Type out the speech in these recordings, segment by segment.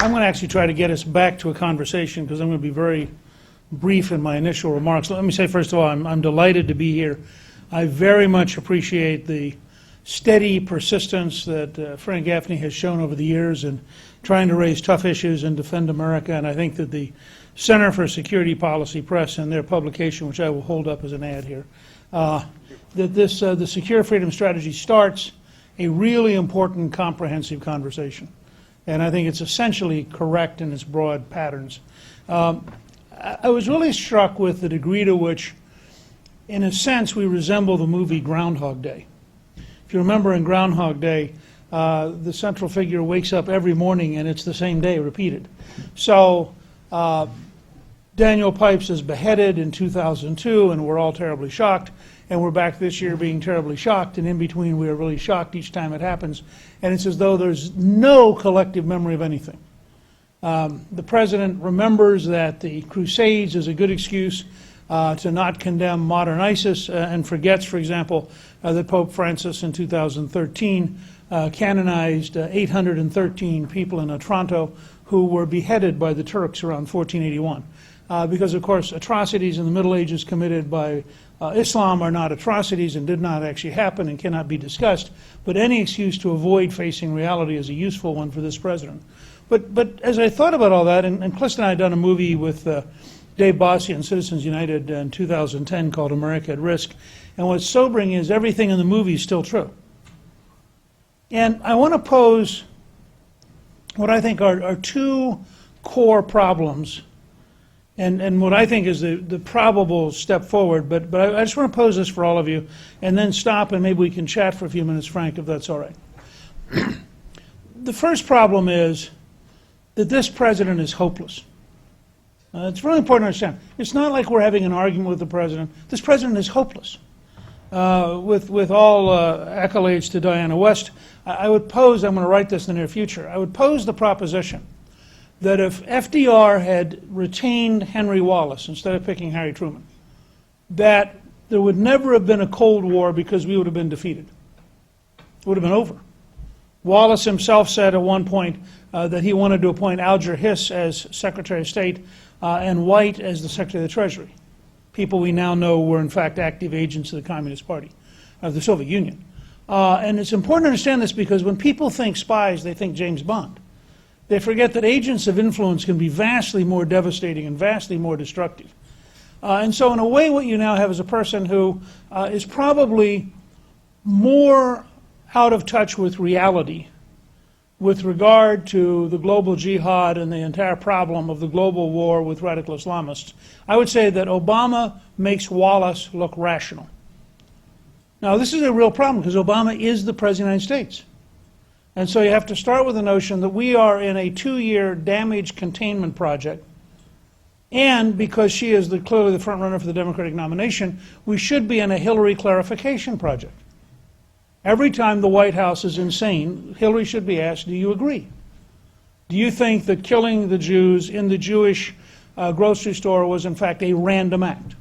I'm going to actually try to get us back to a conversation because I'm going to be very brief in my initial remarks. Let me say, first of all, I'm delighted to be here. I very much appreciate the steady persistence that Frank Gaffney has shown over the years in trying to raise tough issues and defend America, and I think that the Center for Security Policy Press and their publication, which I will hold up as an ad here, that the Secure Freedom Strategy starts a really important comprehensive conversation. And I think it's essentially correct in its broad patterns. I was really struck with the degree to which, in a sense, we resemble the movie Groundhog Day. If you remember in Groundhog Day, the central figure wakes up every morning and it's the same day repeated. So Daniel Pipes is beheaded in 2002 and we're all terribly shocked. And we're back this year being terribly shocked, and in between we are really shocked each time it happens. And it's as though there's no collective memory of anything. The president remembers that the Crusades is a good excuse to not condemn modern ISIS, and forgets, for example, that Pope Francis in 2013 canonized 813 people in Otranto who were beheaded by the Turks around 1481. Because, of course, atrocities in the Middle Ages committed by Islam are not atrocities and did not actually happen and cannot be discussed, but any excuse to avoid facing reality is a useful one for this president. But as I thought about all that, and Clist and I had done a movie with Dave Bossie and Citizens United in 2010 called America at Risk, and what's sobering is everything in the movie is still true. And I want to pose what I think are two core problems and what I think is the probable step forward, but I just want to pose this for all of you, and then stop and maybe we can chat for a few minutes, Frank, if that's all right. The first problem is that this president is hopeless. It's really important to understand. It's not like we're having an argument with the president. This president is hopeless. With all accolades to Diana West, I would pose, I'm going to write this in the near future, I would pose the proposition that if FDR had retained Henry Wallace instead of picking Harry Truman, that there would never have been a Cold War because we would have been defeated. It would have been over. Wallace himself said at one point that he wanted to appoint Alger Hiss as Secretary of State and White as the Secretary of the Treasury. People we now know were in fact active agents of the Communist Party, of the Soviet Union. And it's important to understand this because when people think spies, they think James Bond. They forget that agents of influence can be vastly more devastating and vastly more destructive. And so in a way what you now have is a person who is probably more out of touch with reality with regard to the global jihad and the entire problem of the global war with radical Islamists. I would say that Obama makes Wallace look rational. Now this is a real problem because Obama is the President of the United States. And so you have to start with the notion that we are in a 2-year damage containment project, and because she is clearly the front runner for the Democratic nomination, we should be in a Hillary clarification project. Every time the White House is insane, Hillary should be asked, do you agree? Do you think that killing the Jews in the Jewish grocery store was in fact a random act?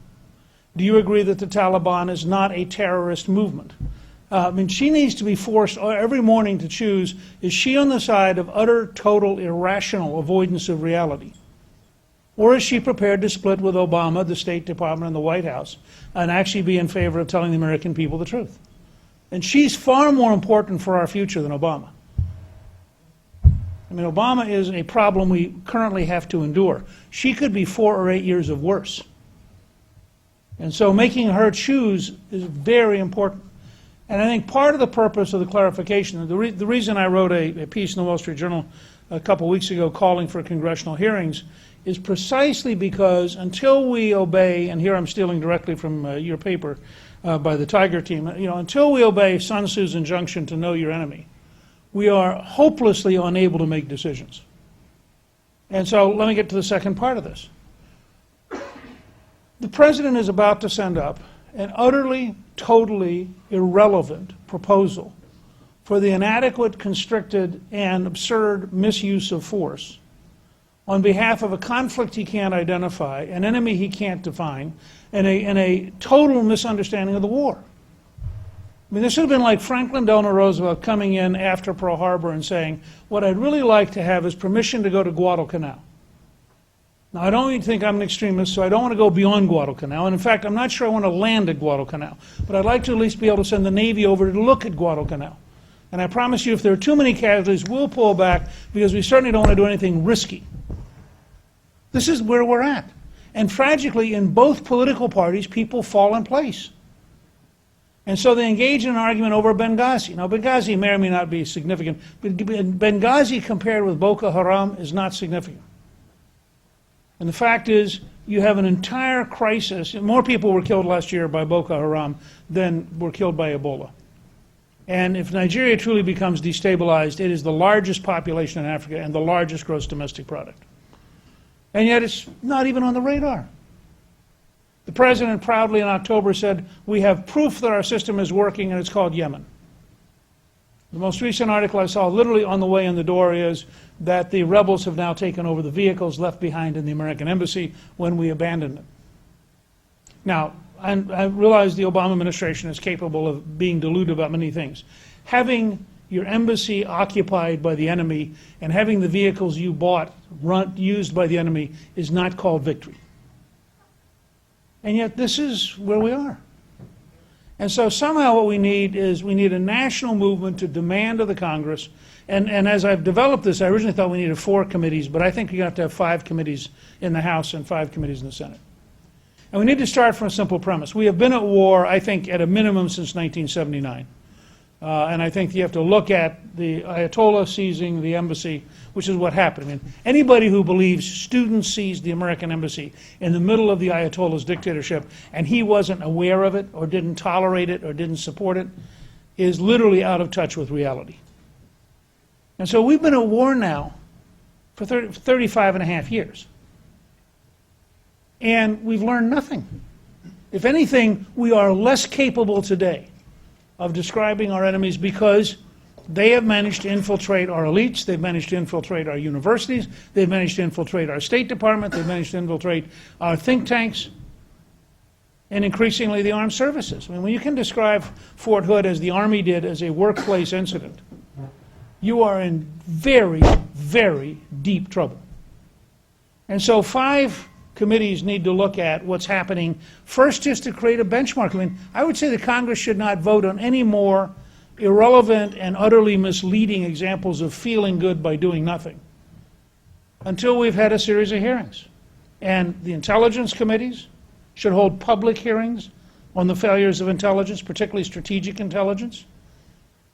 Do you agree that the Taliban is not a terrorist movement? I mean, she needs to be forced every morning to choose, is she on the side of utter, total, irrational avoidance of reality? Or is she prepared to split with Obama, the State Department, and the White House, and actually be in favor of telling the American people the truth? And she's far more important for our future than Obama. I mean, Obama is a problem we currently have to endure. She could be 4 or 8 years of worse. And so making her choose is very important. And I think part of the purpose of the clarification, the reason I wrote a piece in the Wall Street Journal a couple weeks ago calling for congressional hearings is precisely because until we obey, and here I'm stealing directly from your paper by the Tiger team, until we obey Sun Tzu's injunction to know your enemy, we are hopelessly unable to make decisions. And so let me get to the second part of this. The president is about to send up an utterly, totally irrelevant proposal for the inadequate, constricted, and absurd misuse of force on behalf of a conflict he can't identify, an enemy he can't define, and a total misunderstanding of the war. I mean, this would have been like Franklin Delano Roosevelt coming in after Pearl Harbor and saying, what I'd really like to have is permission to go to Guadalcanal. Now, I don't even think I'm an extremist, so I don't want to go beyond Guadalcanal. And in fact, I'm not sure I want to land at Guadalcanal. But I'd like to at least be able to send the Navy over to look at Guadalcanal. And I promise you, if there are too many casualties, we'll pull back, because we certainly don't want to do anything risky. This is where we're at. And tragically, in both political parties, people fall in place. And so they engage in an argument over Benghazi. Now, Benghazi may or may not be significant, but Benghazi compared with Boko Haram is not significant. And the fact is, you have an entire crisis. More people were killed last year by Boko Haram than were killed by Ebola. And if Nigeria truly becomes destabilized, it is the largest population in Africa and the largest gross domestic product. And yet it's not even on the radar. The president proudly in October said, we have proof that our system is working, and it's called Yemen. The most recent article I saw literally on the way in the door is that the rebels have now taken over the vehicles left behind in the American embassy when we abandoned them. Now, I realize the Obama administration is capable of being deluded about many things. Having your embassy occupied by the enemy and having the vehicles you bought used by the enemy is not called victory. And yet this is where we are. And so somehow what we need is we need a national movement to demand of the Congress. And as I've developed this, I originally thought we needed 4 committees, but I think you have to have 5 committees in the House and 5 committees in the Senate. And we need to start from a simple premise. We have been at war, I think, at a minimum since 1979. And I think you have to look at the Ayatollah seizing the embassy, which is what happened. I mean, anybody who believes students seized the American embassy in the middle of the Ayatollah's dictatorship and he wasn't aware of it or didn't tolerate it or didn't support it is literally out of touch with reality. And so we've been at war now for 35 and a half years. And we've learned nothing. If anything, we are less capable today of describing our enemies because they have managed to infiltrate our elites, they've managed to infiltrate our universities, they've managed to infiltrate our State Department, they've managed to infiltrate our think tanks, and increasingly the armed services. I mean, when you can describe Fort Hood as the Army did as a workplace incident, you are in very, very deep trouble. And so 5 committees need to look at what's happening. First, just to create a benchmark. I mean, I would say the Congress should not vote on any more irrelevant and utterly misleading examples of feeling good by doing nothing until we've had a series of hearings. And the intelligence committees should hold public hearings on the failures of intelligence, particularly strategic intelligence.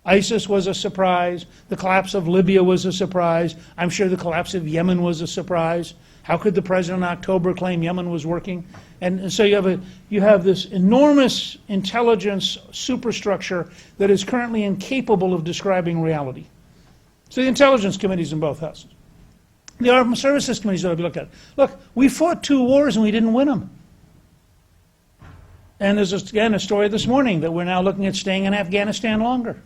ISIS was a surprise. The collapse of Libya was a surprise. I'm sure the collapse of Yemen was a surprise. How could the president in October claim Yemen was working? And so you have this enormous intelligence superstructure that is currently incapable of describing reality. So the intelligence committees in both houses. The armed services committees ought to be looked at. Look, we fought 2 wars and we didn't win them. And there's, again, a story this morning that we're now looking at staying in Afghanistan longer.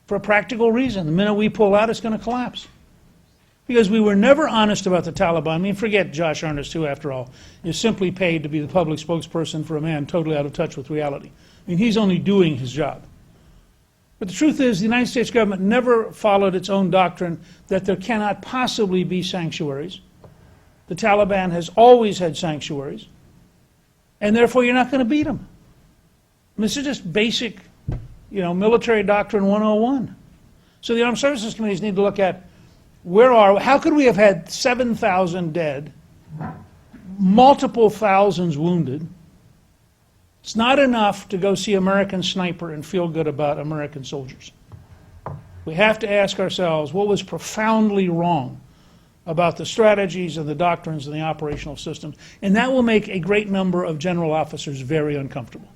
For a practical reason. The minute we pull out, it's going to collapse. Because we were never honest about the Taliban. I mean, forget Josh Earnest, who, after all, is simply paid to be the public spokesperson for a man totally out of touch with reality. I mean, he's only doing his job. But the truth is, the United States government never followed its own doctrine that there cannot possibly be sanctuaries. The Taliban has always had sanctuaries. And therefore, you're not going to beat them. I mean, this is just basic, military doctrine 101. So the Armed Services Committees need to look at how could we have had 7,000 dead, multiple thousands wounded? It's not enough to go see American Sniper and feel good about American soldiers. We have to ask ourselves what was profoundly wrong about the strategies and the doctrines and the operational systems. And that will make a great number of general officers very uncomfortable.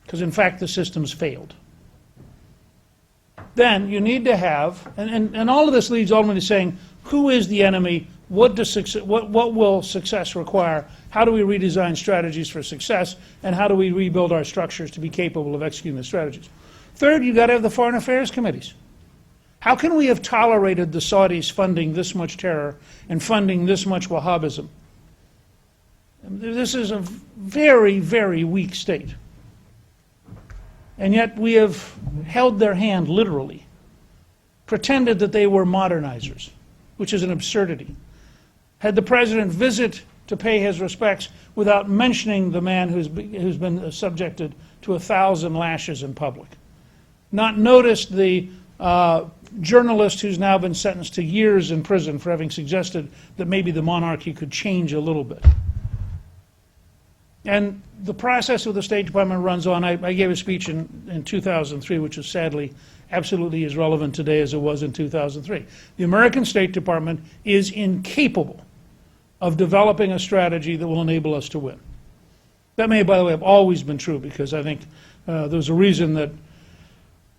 Because in fact the systems failed. Then you need to have, and all of this leads ultimately to saying, who is the enemy? What will success require? How do we redesign strategies for success? And how do we rebuild our structures to be capable of executing the strategies? Third, you've got to have the foreign affairs committees. How can we have tolerated the Saudis funding this much terror and funding this much Wahhabism? This is a very, very weak state. And yet we have held their hand literally, pretended that they were modernizers, which is an absurdity. Had the president visit to pay his respects without mentioning the man who's been subjected to 1,000 lashes in public. Not noticed the journalist who's now been sentenced to years in prison for having suggested that maybe the monarchy could change a little bit. And the process of the State Department runs on. I gave a speech in 2003, which is sadly absolutely as relevant today as it was in 2003. The American State Department is incapable of developing a strategy that will enable us to win. That may, by the way, have always been true, because I think there's a reason that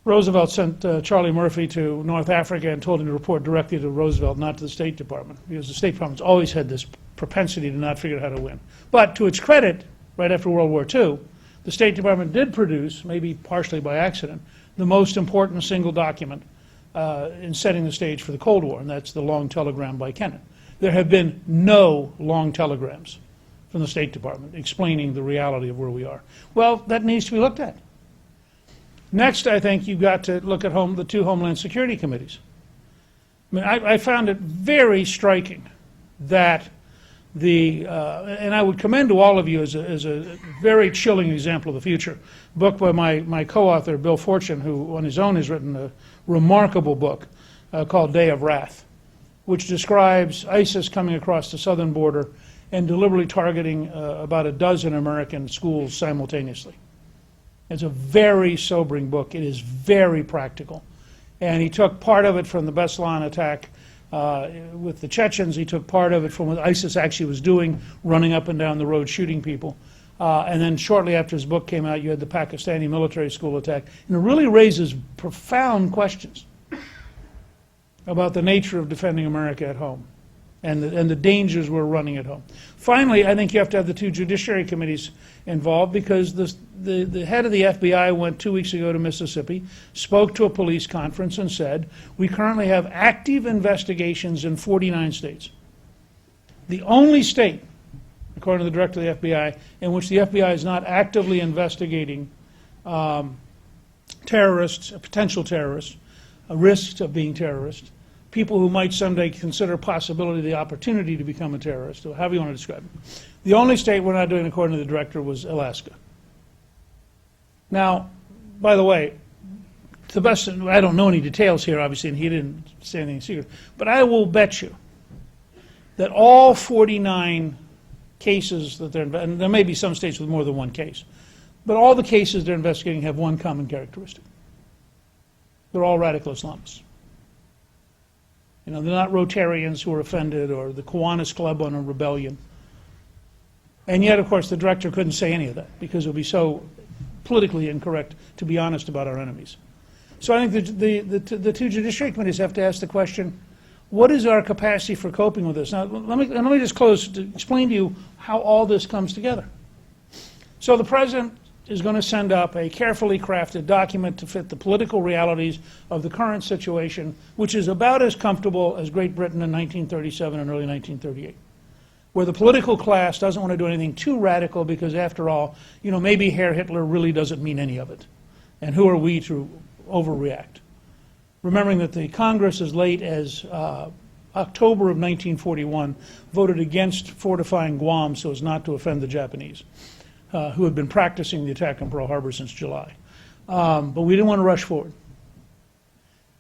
Roosevelt sent Charlie Murphy to North Africa and told him to report directly to Roosevelt, not to the State Department, because the State Department's always had this propensity to not figure out how to win. But to its credit, right after World War II, the State Department did produce, maybe partially by accident, the most important single document in setting the stage for the Cold War, and that's the long telegram by Kennan. There have been no long telegrams from the State Department explaining the reality of where we are. Well, that needs to be looked at. Next, I think you've got to look at the two Homeland Security Committees. I mean, I found it very striking that and I would commend to all of you as a very chilling example of the future, a book by my co-author, Bill Fortune, who on his own has written a remarkable book called Day of Wrath, which describes ISIS coming across the southern border and deliberately targeting about a dozen American schools simultaneously. It's a very sobering book. It is very practical. And he took part of it from the Beslan attack with the Chechens. He took part of it from what ISIS actually was doing, running up and down the road shooting people. And then shortly after his book came out, you had the Pakistani military school attack. And it really raises profound questions about the nature of defending America at home and the dangers we're running at home. Finally, I think you have to have the two judiciary committees involved, because the head of the FBI went 2 weeks ago to Mississippi, spoke to a police conference and said, we currently have active investigations in 49 states. The only state, according to the director of the FBI, in which the FBI is not actively investigating terrorists, potential terrorists, risks of being terrorists, people who might someday consider possibility, the opportunity to become a terrorist, or however you want to describe it. The only state we're not doing, according to the director, was Alaska. Now, by the way, to the best, I don't know any details here, obviously, and he didn't say anything secret, but I will bet you that all 49 cases that and there may be some states with more than one case, but all the cases they're investigating have one common characteristic. They're all radical Islamists. You know, they're not Rotarians who are offended, or the Kiwanis Club on a rebellion. And yet, of course, the director couldn't say any of that, because it would be so politically incorrect to be honest about our enemies. So I think the two judiciary committees have to ask the question, what is our capacity for coping with this? Now, let me just close to explain to you how all this comes together. So the president is going to send up a carefully crafted document to fit the political realities of the current situation, which is about as comfortable as Great Britain in 1937 and early 1938, where the political class doesn't want to do anything too radical, because after all, you know, maybe Herr Hitler really doesn't mean any of it. And who are we to overreact? Remembering that the Congress, as late as October of 1941, voted against fortifying Guam so as not to offend the Japanese, who had been practicing the attack on Pearl Harbor since July. But we didn't want to rush forward.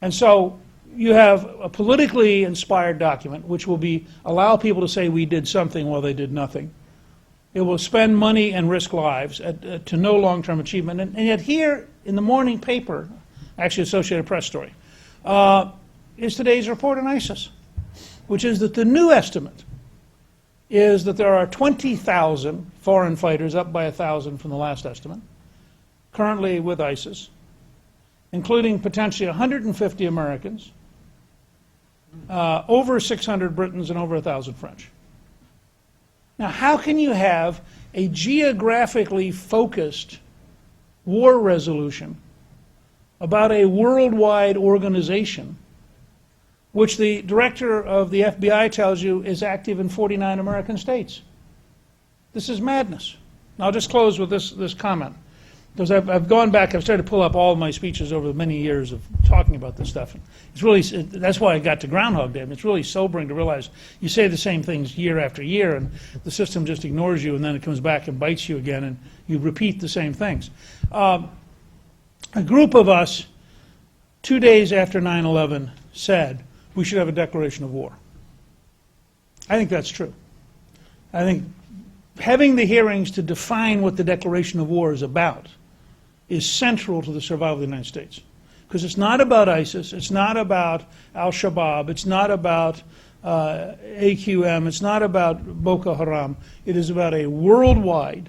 And so you have a politically inspired document which will allow people to say we did something while they did nothing. It will spend money and risk lives to no long-term achievement. And yet here in the morning paper, actually Associated Press story, is today's report on ISIS, which is that the new estimate is that there are 20,000 foreign fighters, up by 1,000 from the last estimate, currently with ISIS, including potentially 150 Americans, over 600 Britons, and over 1,000 French. Now, how can you have a geographically focused war resolution about a worldwide organization which the director of the FBI tells you is active in 49 American states? This is madness. Now, I'll just close with this comment. because I've gone back, I've started to pull up all of my speeches over the many years of talking about this stuff. And it's really, that's why I got to Groundhog Day. It's really sobering to realize you say the same things year after year, and the system just ignores you, and then it comes back and bites you again, and you repeat the same things. A group of us, 2 days after 9/11, said we should have a declaration of war. I think that's true. I think having the hearings to define what the declaration of war is about is central to the survival of the United States. Because it's not about ISIS, it's not about al-Shabaab, it's not about AQM, it's not about Boko Haram. It is about a worldwide,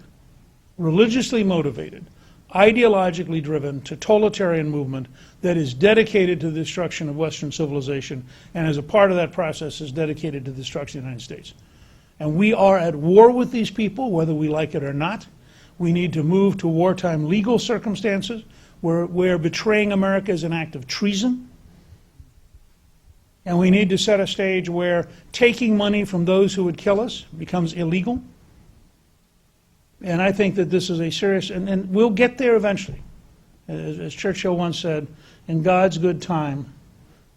religiously motivated, ideologically driven, totalitarian movement that is dedicated to the destruction of Western civilization, and as a part of that process is dedicated to the destruction of the United States. And we are at war with these people, whether we like it or not. We need to move to wartime legal circumstances where betraying America is an act of treason. And we need to set a stage where taking money from those who would kill us becomes illegal. And I think that this is a serious, and we'll get there eventually. As Churchill once said, in God's good time,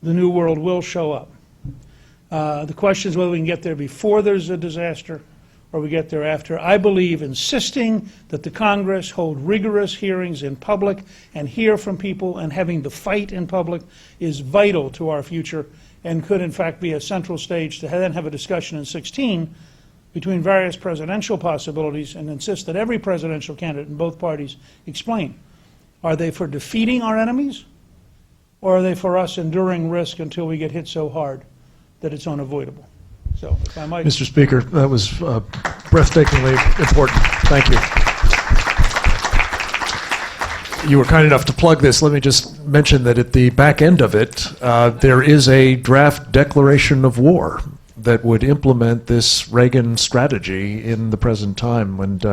the new world will show up. The question is whether we can get there before there's a disaster or we get there after. I believe insisting that the Congress hold rigorous hearings in public and hear from people and having the fight in public is vital to our future and could in fact be a central stage to then have a discussion in 2016 between various presidential possibilities and insist that every presidential candidate in both parties explain. Are they for defeating our enemies, or are they for us enduring risk until we get hit so hard that it's unavoidable? So, if I might... Mr. Speaker, that was breathtakingly important. Thank you. You were kind enough to plug this. Let me just mention that at the back end of it, there is a draft declaration of war that would implement this Reagan strategy in the present time. And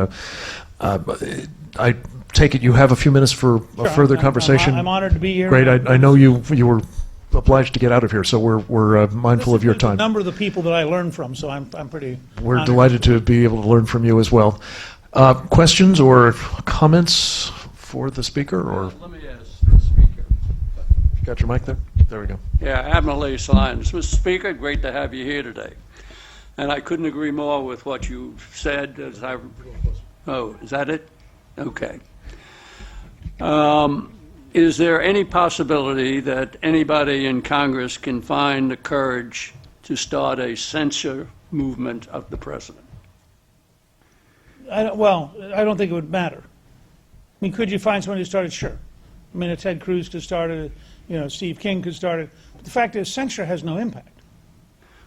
I take it you have a few minutes for a further conversation. I'm honored to be here. Great. I know you were obliged to get out of here, so we're mindful of your time. A number of the people that I learned from, so I'm pretty. We're delighted to be able to learn from you as well. Questions or comments for the speaker? Or let me ask the speaker. You got your mic there? There we go. Yeah, Admiral Lyons. Mr. Speaker, great to have you here today. And I couldn't agree more with what you said. Oh, is that it? Okay. Is there any possibility that anybody in Congress can find the courage to start a censure movement of the president? I don't think it would matter. I mean, could you find someone who started? Sure. I mean, Ted Cruz could start it, Steve King could start it. But the fact is, censure has no impact.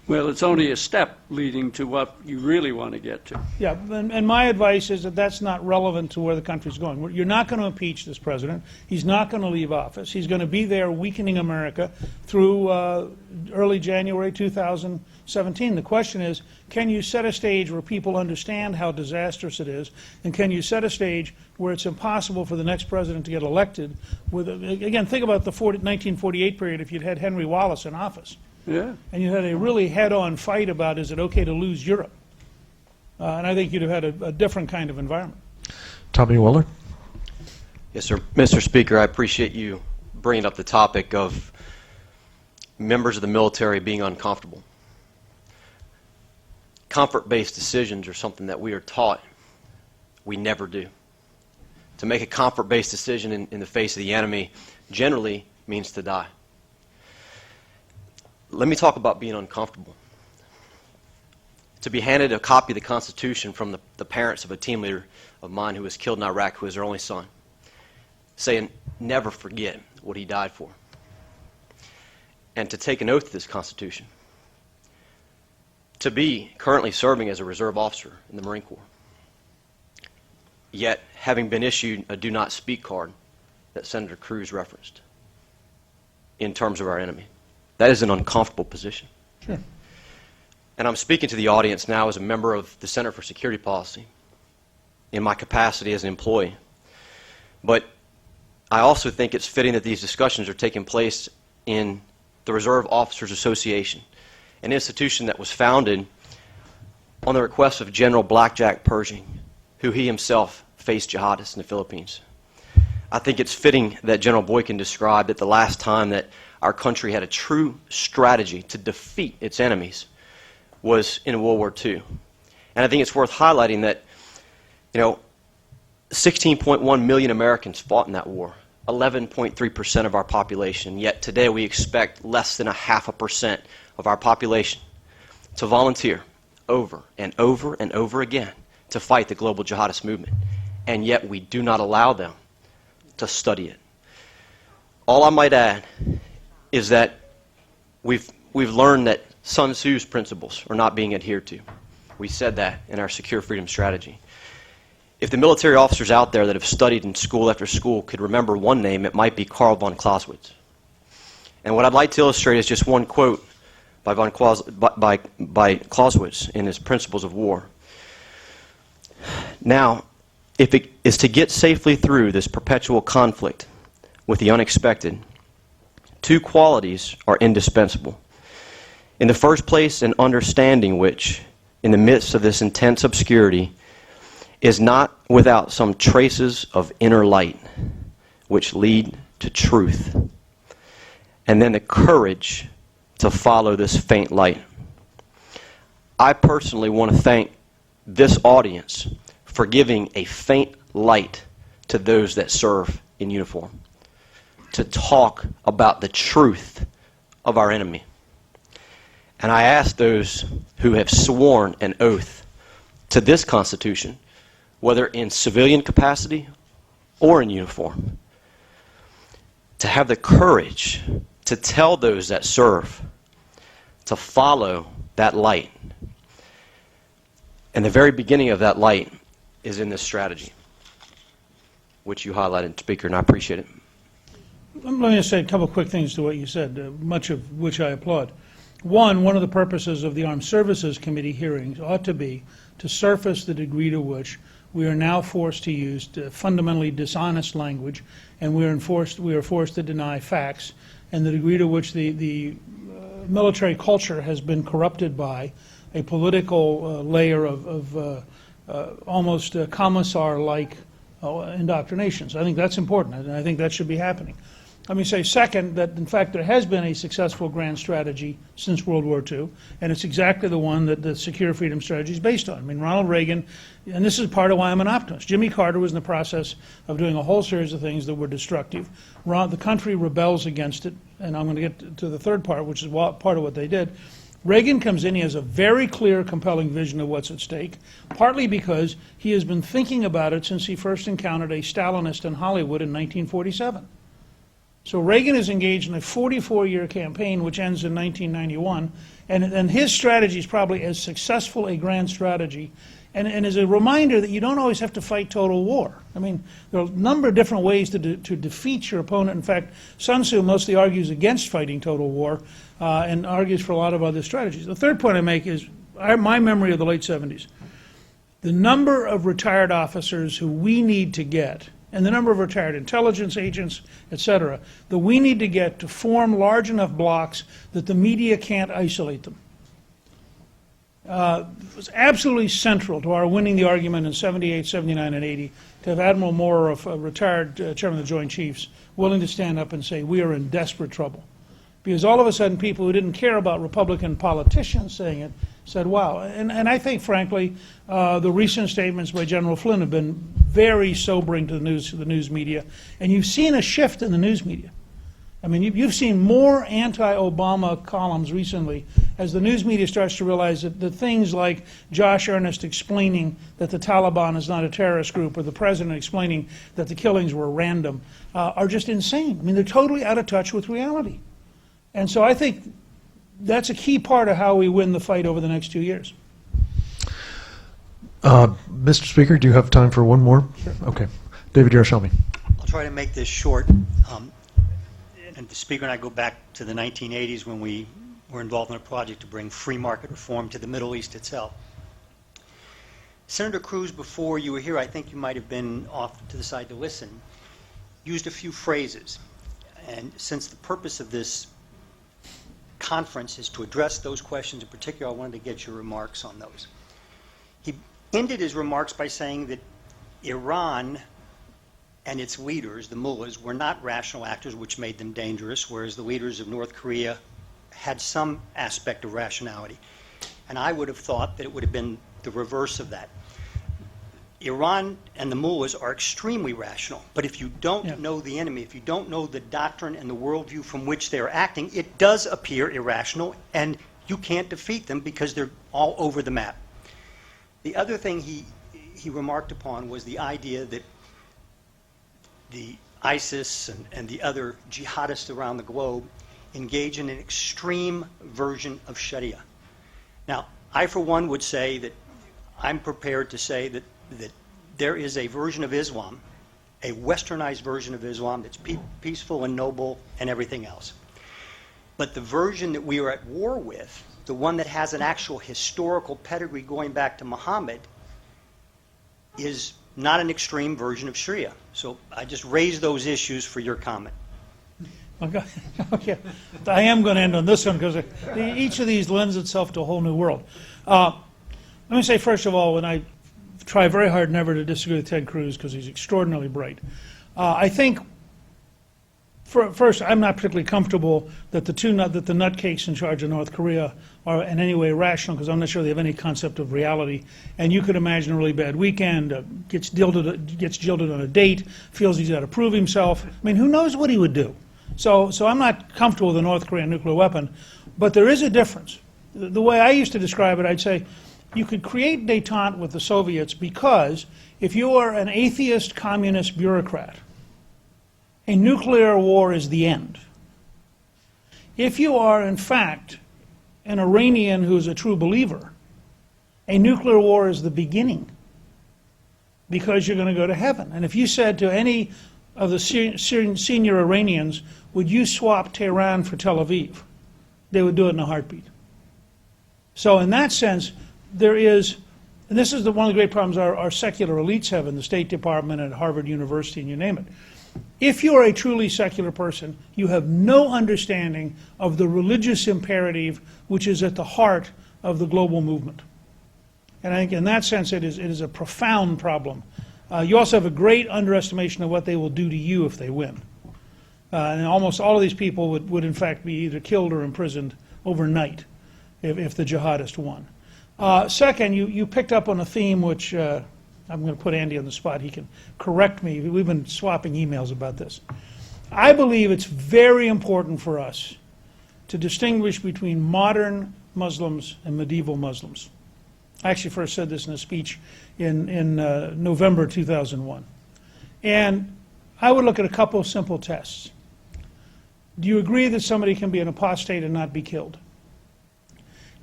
Well, it's only a step leading to what you really want to get to. Yeah, and my advice is that that's not relevant to where the country's going. You're not going to impeach this president. He's not going to leave office. He's going to be there weakening America through early January 2017. The question is, can you set a stage where people understand how disastrous it is, and can you set a stage where it's impossible for the next president to get elected? Again, think about the 1948 period if you'd had Henry Wallace in office. Yeah. And you had a really head-on fight about, is it okay to lose Europe? And I think you'd have had a different kind of environment. Tommy Weller. Yes, sir. Mr. Speaker, I appreciate you bringing up the topic of members of the military being uncomfortable. Comfort-based decisions are something that we are taught we never do. To make a comfort-based decision in the face of the enemy generally means to die. Let me talk about being uncomfortable. To be handed a copy of the Constitution from the parents of a team leader of mine who was killed in Iraq, who was their only son, saying, never forget what he died for. And to take an oath to this Constitution. To be currently serving as a reserve officer in the Marine Corps. Yet, having been issued a do not speak card that Senator Cruz referenced in terms of our enemy. That is an uncomfortable position. Sure. And I'm speaking to the audience now as a member of the Center for Security Policy in my capacity as an employee. But I also think it's fitting that these discussions are taking place in the Reserve Officers Association, an institution that was founded on the request of General Blackjack Pershing, who he himself faced jihadists in the Philippines. I think it's fitting that General Boykin described that the last time that our country had a true strategy to defeat its enemies was in World War II. And I think it's worth highlighting that, 16.1 million Americans fought in that war, 11.3% of our population, yet today we expect less than 0.5% of our population to volunteer over and over and over again to fight the global jihadist movement, and yet we do not allow them to study it. All I might add is that we've learned that Sun Tzu's principles are not being adhered to. We said that in our Secure Freedom Strategy. If the military officers out there that have studied in school after school could remember one name, it might be Karl von Clausewitz. And what I'd like to illustrate is just one quote by Clausewitz in his Principles of War. Now, if it is to get safely through this perpetual conflict with the unexpected, two qualities are indispensable. In the first place, an understanding which, in the midst of this intense obscurity, is not without some traces of inner light which lead to truth, and then the courage to follow this faint light. I personally want to thank this audience for giving a faint light to those that serve in uniform, to talk about the truth of our enemy. And I ask those who have sworn an oath to this Constitution, whether in civilian capacity or in uniform, to have the courage to tell those that serve to follow that light. And the very beginning of that light is in this strategy, which you highlighted, Speaker, and I appreciate it. Let me just say a couple of quick things to what you said, much of which I applaud. One of the purposes of the Armed Services Committee hearings ought to be to surface the degree to which we are now forced to use fundamentally dishonest language, and we are forced to deny facts, and the degree to which the military culture has been corrupted by a political layer of almost commissar-like indoctrinations. I think that's important, and I think that should be happening. Let me say, second, that in fact there has been a successful grand strategy since World War II, and it's exactly the one that the Secure Freedom Strategy is based on. I mean, Ronald Reagan, and this is part of why I'm an optimist. Jimmy Carter was in the process of doing a whole series of things that were destructive. The country rebels against it, and I'm going to get to the third part, which is part of what they did. Reagan comes in, he has a very clear, compelling vision of what's at stake, partly because he has been thinking about it since he first encountered a Stalinist in Hollywood in 1947. So Reagan is engaged in a 44-year campaign which ends in 1991, and his strategy is probably as successful a grand strategy, and is a reminder that you don't always have to fight total war. I mean, there are a number of different ways to defeat your opponent. In fact, Sun Tzu mostly argues against fighting total war and argues for a lot of other strategies. The third point I make is my memory of the late 70s. The number of retired officers who we need to get, and the number of retired intelligence agents, et cetera, that we need to get to form large enough blocks that the media can't isolate them. It was absolutely central to our winning the argument in 78, 79, and 80 to have Admiral Moore, a retired chairman of the Joint Chiefs, willing to stand up and say, we are in desperate trouble. Because all of a sudden people who didn't care about Republican politicians saying it said, wow. And I think, frankly, the recent statements by General Flynn have been very sobering to the news media. And you've seen a shift in the news media. I mean, you've seen more anti-Obama columns recently as the news media starts to realize that things like Josh Earnest explaining that the Taliban is not a terrorist group, or the president explaining that the killings were random, are just insane. I mean, they're totally out of touch with reality. And so I think that's a key part of how we win the fight over the next 2 years. Mr. Speaker, do you have time for one more? Sure. Okay. David Yaroshelmy. I'll try to make this short. And the Speaker and I go back to the 1980s when we were involved in a project to bring free market reform to the Middle East itself. Senator Cruz, before you were here, I think you might have been off to the side to listen, used a few phrases. And since the purpose of this conference is to address those questions in particular, I wanted to get your remarks on those. He ended his remarks by saying that Iran and its leaders, the mullahs, were not rational actors, which made them dangerous, whereas the leaders of North Korea had some aspect of rationality. And I would have thought that it would have been the reverse of that. Iran and the mullahs are extremely rational, but if you don't know the enemy, if you don't know the doctrine and the worldview from which they're acting, it does appear irrational, and you can't defeat them because they're all over the map. The other thing he remarked upon was the idea that the ISIS and the other jihadists around the globe engage in an extreme version of Sharia. Now, I for one would say that I'm prepared to say that there is a version of Islam, a westernized version of Islam that's peaceful and noble and everything else. But the version that we are at war with, the one that has an actual historical pedigree going back to Muhammad, is not an extreme version of Sharia. So I just raised those issues for your comment. Okay. Okay. I am going to end on this one because each of these lends itself to a whole new world. Let me say, first of all, when I try very hard never to disagree with Ted Cruz because he's extraordinarily bright. I think, first, I'm not particularly comfortable that the nutcakes in charge of North Korea are in any way rational, because I'm not sure they have any concept of reality. And you could imagine a really bad weekend, gets jilted on a date, feels he's got to prove himself. I mean, who knows what he would do? So I'm not comfortable with a North Korean nuclear weapon, but there is a difference. The way I used to describe it, I'd say, you could create détente with the Soviets because if you are an atheist communist bureaucrat, a nuclear war is the end. If you are, in fact, an Iranian who is a true believer, a nuclear war is the beginning because you're going to go to heaven. And if you said to any of the senior Iranians, would you swap Tehran for Tel Aviv? They would do it in a heartbeat. So in that sense, there is, and this is one of the great problems our secular elites have in the State Department and at Harvard University and you name it. If you are a truly secular person, you have no understanding of the religious imperative which is at the heart of the global movement. And I think in that sense it is a profound problem. You also have a great underestimation of what they will do to you if they win. And almost all of these people would in fact be either killed or imprisoned overnight if the jihadists won. Second, you picked up on a theme which I'm going to put Andy on the spot. He can correct me. We've been swapping emails about this. I believe it's very important for us to distinguish between modern Muslims and medieval Muslims. I actually first said this in a speech in November 2001. And I would look at a couple of simple tests. Do you agree that somebody can be an apostate and not be killed?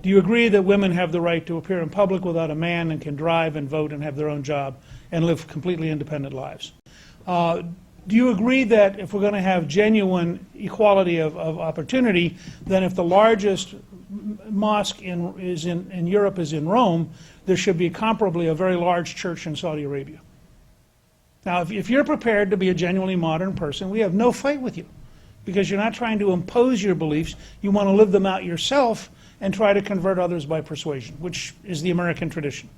Do you agree that women have the right to appear in public without a man and can drive and vote and have their own job and live completely independent lives? Do you agree that if we're going to have genuine equality of opportunity, then if the largest mosque in Europe is in Rome, there should be comparably a very large church in Saudi Arabia? Now, if you're prepared to be a genuinely modern person, we have no fight with you, because you're not trying to impose your beliefs. You want to live them out yourself and try to convert others by persuasion, which is the American tradition.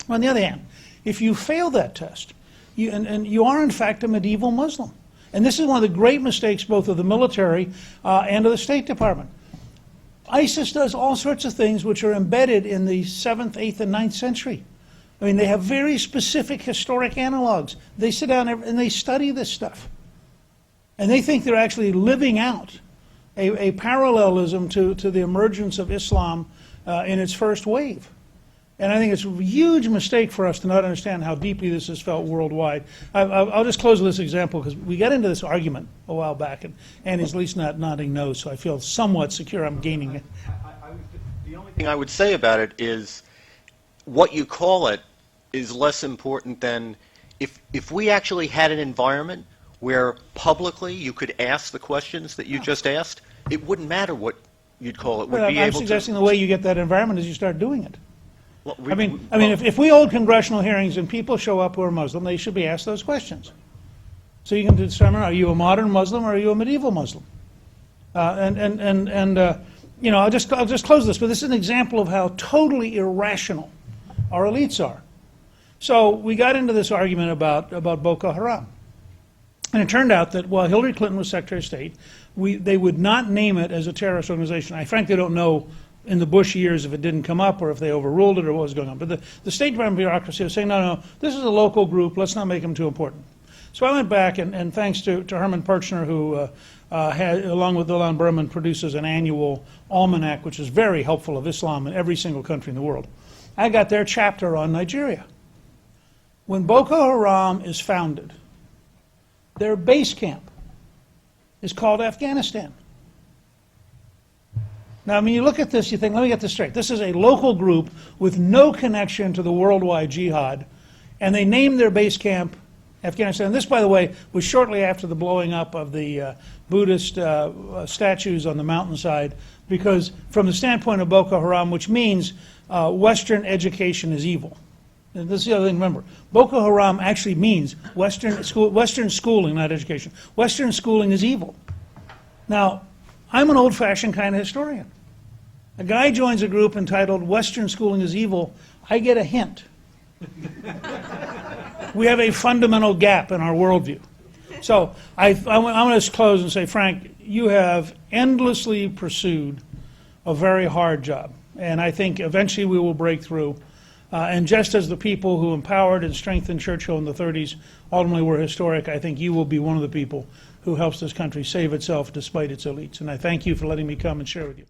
On the other hand, if you fail that test, and you are in fact a medieval Muslim. And this is one of the great mistakes both of the military and of the State Department. ISIS does all sorts of things which are embedded in the 7th, 8th, and 9th century. I mean, they have very specific historic analogs. They sit down and they study this stuff. And they think they're actually living out a parallelism to the emergence of Islam in its first wave. And I think it's a huge mistake for us to not understand how deeply this is felt worldwide. I'll just close with this example, because we got into this argument a while back, and Andy's at least not nodding no, so I feel somewhat secure I'm gaining it. The only thing I would say about it is what you call it is less important than if we actually had an environment where publicly you could ask the questions that you just asked, it wouldn't matter what you'd call it. I'm suggesting the way you get that environment is you start doing it. Well, if we hold congressional hearings and people show up who are Muslim, they should be asked those questions. So you can determine, are you a modern Muslim or are you a medieval Muslim? You know, I'll just close this, but this is an example of how totally irrational our elites are. So we got into this argument about Boko Haram. And it turned out that while Hillary Clinton was Secretary of State, they would not name it as a terrorist organization. I frankly don't know in the Bush years if it didn't come up or if they overruled it or what was going on. But the State Department bureaucracy was saying, no, this is a local group, let's not make them too important. So I went back, and thanks to Herman Perchner, who along with Ilan Berman, produces an annual almanac, which is very helpful of Islam in every single country in the world. I got their chapter on Nigeria. When Boko Haram is founded, their base camp is called Afghanistan. Now, when you look at this, you think, let me get this straight. This is a local group with no connection to the worldwide jihad, and they named their base camp Afghanistan. And this, by the way, was shortly after the blowing up of the Buddhist statues on the mountainside, because from the standpoint of Boko Haram, which means Western education is evil. And this is the other thing to remember. Boko Haram actually means Western schooling, not education. Western schooling is evil. Now, I'm an old-fashioned kind of historian. A guy joins a group entitled Western Schooling is Evil, I get a hint. We have a fundamental gap in our worldview. So I want to close and say, Frank, you have endlessly pursued a very hard job. And I think eventually we will break through. And just as the people who empowered and strengthened Churchill in the 30s ultimately were historic, I think you will be one of the people who helps this country save itself despite its elites. And I thank you for letting me come and share with you.